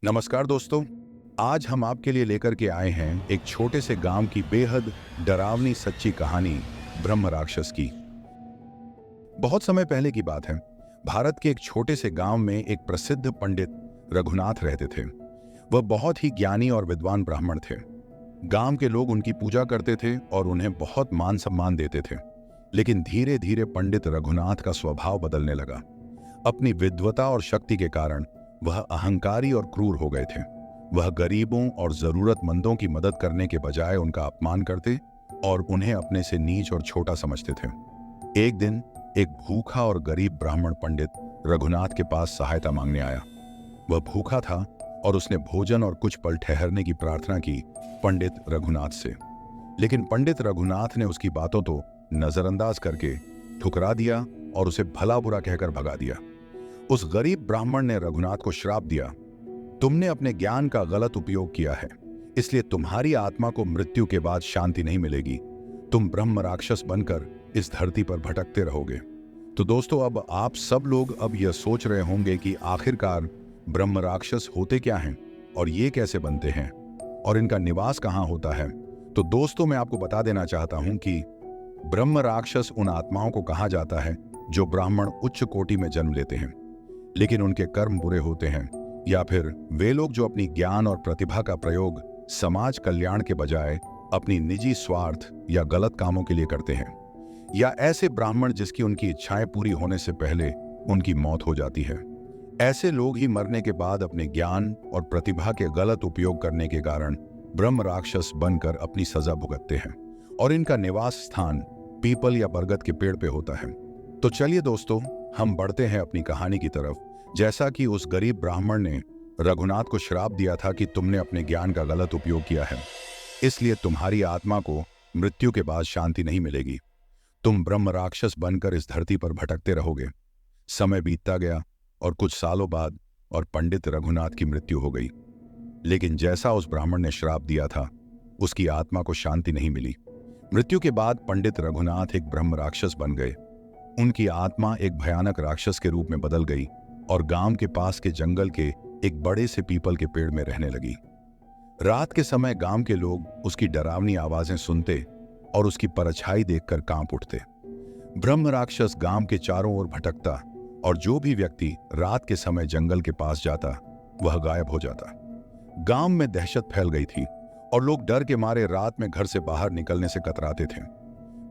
नमस्कार दोस्तों। आज हम आपके लिए लेकर के आए हैं एक छोटे से गांव की बेहद डरावनी सच्ची कहानी, ब्रह्म राक्षस की। बहुत समय पहले की बात है। भारत के एक छोटे से गांव में एक प्रसिद्ध पंडित रघुनाथ रहते थे। वह बहुत ही ज्ञानी और विद्वान ब्राह्मण थे। गांव के लोग उनकी पूजा करते थे और उन्हें बहुत मान सम्मान देते थे। लेकिन धीरे धीरे पंडित रघुनाथ का स्वभाव बदलने लगा। अपनी विद्वता और शक्ति के कारण वह अहंकारी और क्रूर हो गए थे। वह गरीबों और जरूरतमंदों की मदद करने के बजाय उनका अपमान करते और उन्हें अपने से नीच और छोटा समझते थे। एक दिन एक भूखा और गरीब ब्राह्मण पंडित रघुनाथ के पास सहायता मांगने आया। वह भूखा था और उसने भोजन और कुछ पल ठहरने की प्रार्थना की पंडित रघुनाथ से। लेकिन पंडित रघुनाथ ने उसकी बातों तो नजरअंदाज करके ठुकरा दिया और उसे भला बुरा कहकर भगा दिया। उस गरीब ब्राह्मण ने रघुनाथ को श्राप दिया, तुमने अपने ज्ञान का गलत उपयोग किया है, इसलिए तुम्हारी आत्मा को मृत्यु के बाद शांति नहीं मिलेगी। तुम ब्रह्म राक्षस बनकर इस धरती पर भटकते रहोगे। तो दोस्तों, अब आप सब लोग अब यह सोच रहे होंगे कि आखिरकार ब्रह्म राक्षस होते क्या हैं और ये कैसे बनते हैं और इनका निवास कहाँ होता है। तो दोस्तों, मैं आपको बता देना चाहता हूं कि ब्रह्म राक्षस उन आत्माओं को कहा जाता है जो ब्राह्मण उच्च कोटि में जन्म लेते हैं, लेकिन उनके कर्म बुरे होते हैं, या फिर वे लोग जो अपनी ज्ञान और प्रतिभा का प्रयोग समाज कल्याण के बजाय अपनी निजी स्वार्थ या गलत कामों के लिए करते हैं, या ऐसे ब्राह्मण जिसकी उनकी इच्छाएं पूरी होने से पहले उनकी मौत हो जाती है। ऐसे लोग ही मरने के बाद अपने ज्ञान और प्रतिभा के गलत उपयोग करने के कारण ब्रह्म राक्षस बनकर अपनी सजा भुगतते हैं, और इनका निवास स्थान पीपल या बरगद के पेड़ पे होता है। तो चलिए दोस्तों, हम बढ़ते हैं अपनी कहानी की तरफ। जैसा कि उस गरीब ब्राह्मण ने रघुनाथ को श्राप दिया था कि तुमने अपने ज्ञान का गलत उपयोग किया है, इसलिए तुम्हारी आत्मा को मृत्यु के बाद शांति नहीं मिलेगी। तुम ब्रह्म राक्षस बनकर इस धरती पर भटकते रहोगे। समय बीतता गया और कुछ सालों बाद और पंडित रघुनाथ की मृत्यु हो गई। लेकिन जैसा उस ब्राह्मण ने श्राप दिया था, उसकी आत्मा को शांति नहीं मिली। मृत्यु के बाद पंडित रघुनाथ एक ब्रह्म राक्षस बन गए। उनकी आत्मा एक भयानक राक्षस के रूप में बदल गई और गांव के पास के जंगल के एक बड़े से पीपल के पेड़ में रहने लगी। रात के समय गांव के लोग उसकी डरावनी आवाजें सुनते और उसकी परछाई देखकर कांप उठते। ब्रह्म राक्षस गांव के चारों ओर भटकता और जो भी व्यक्ति रात के समय जंगल के पास जाता वह गायब हो जाता। गांव में दहशत फैल गई थी और लोग डर के मारे रात में घर से बाहर निकलने से कतराते थे।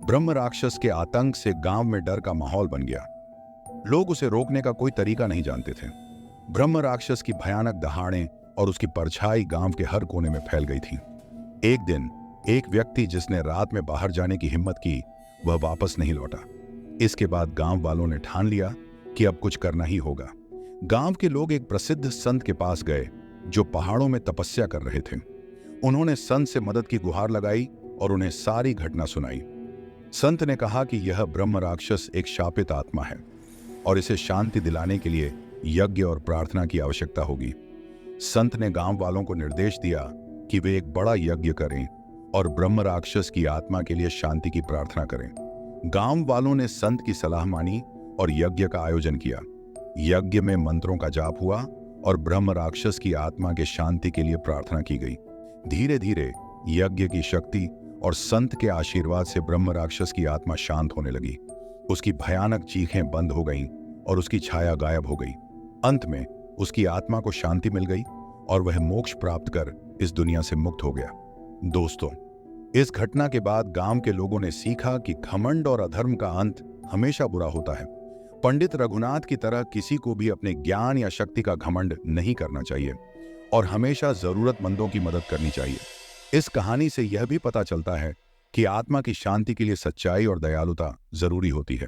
ब्रह्म राक्षस के आतंक से गांव में डर का माहौल बन गया। लोग उसे रोकने का कोई तरीका नहीं जानते थे। ब्रह्म राक्षस की भयानक दहाड़ें और उसकी परछाई गांव के हर कोने में फैल गई थी। एक दिन एक व्यक्ति जिसने रात में बाहर जाने की हिम्मत की, वह वापस नहीं लौटा। इसके बाद गांव वालों ने ठान लिया कि अब कुछ करना ही होगा। गांव के लोग एक प्रसिद्ध संत के पास गए जो पहाड़ों में तपस्या कर रहे थे। उन्होंने संत से मदद की गुहार लगाई और उन्हें सारी घटना सुनाई। संत ने कहा कि यह ब्रह्म राक्षस एक शापित आत्मा है और इसे शांति दिलाने के लिए यज्ञ और प्रार्थना की आवश्यकता होगी। संत ने गांव वालों को निर्देश दिया कि वे एक बड़ा यज्ञ करें और ब्रह्म राक्षस की आत्मा के लिए शांति की प्रार्थना करें। गांव वालों ने संत की सलाह मानी और यज्ञ का आयोजन किया। यज्ञ में मंत्रों का जाप हुआ और ब्रह्म राक्षस की आत्मा के शांति के लिए प्रार्थना की गई। धीरे धीरे यज्ञ की शक्ति और संत के आशीर्वाद से ब्रह्म राक्षस की आत्मा शांत होने लगी। उसकी भयानक चीखें बंद हो गईं और उसकी छाया गायब हो गई। अंत में उसकी आत्मा को शांति मिल गई और वह मोक्ष प्राप्त कर इस दुनिया से मुक्त हो गया। दोस्तों, इस घटना के बाद गांव के लोगों ने सीखा कि घमंड और अधर्म का अंत हमेशा बुरा होता है। पंडित रघुनाथ की तरह किसी को भी अपने ज्ञान या शक्ति का घमंड नहीं करना चाहिए और हमेशा जरूरतमंदों की मदद करनी चाहिए। इस कहानी से यह भी पता चलता है कि आत्मा की शांति के लिए सच्चाई और दयालुता जरूरी होती है।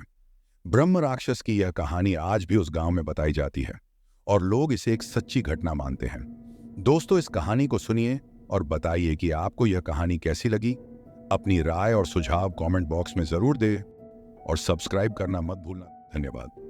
ब्रह्म राक्षस की यह कहानी आज भी उस गांव में बताई जाती है और लोग इसे एक सच्ची घटना मानते हैं। दोस्तों, इस कहानी को सुनिए और बताइए कि आपको यह कहानी कैसी लगी। अपनी राय और सुझाव कमेंट बॉक्स में जरूर दें और सब्सक्राइब करना मत भूलना। धन्यवाद।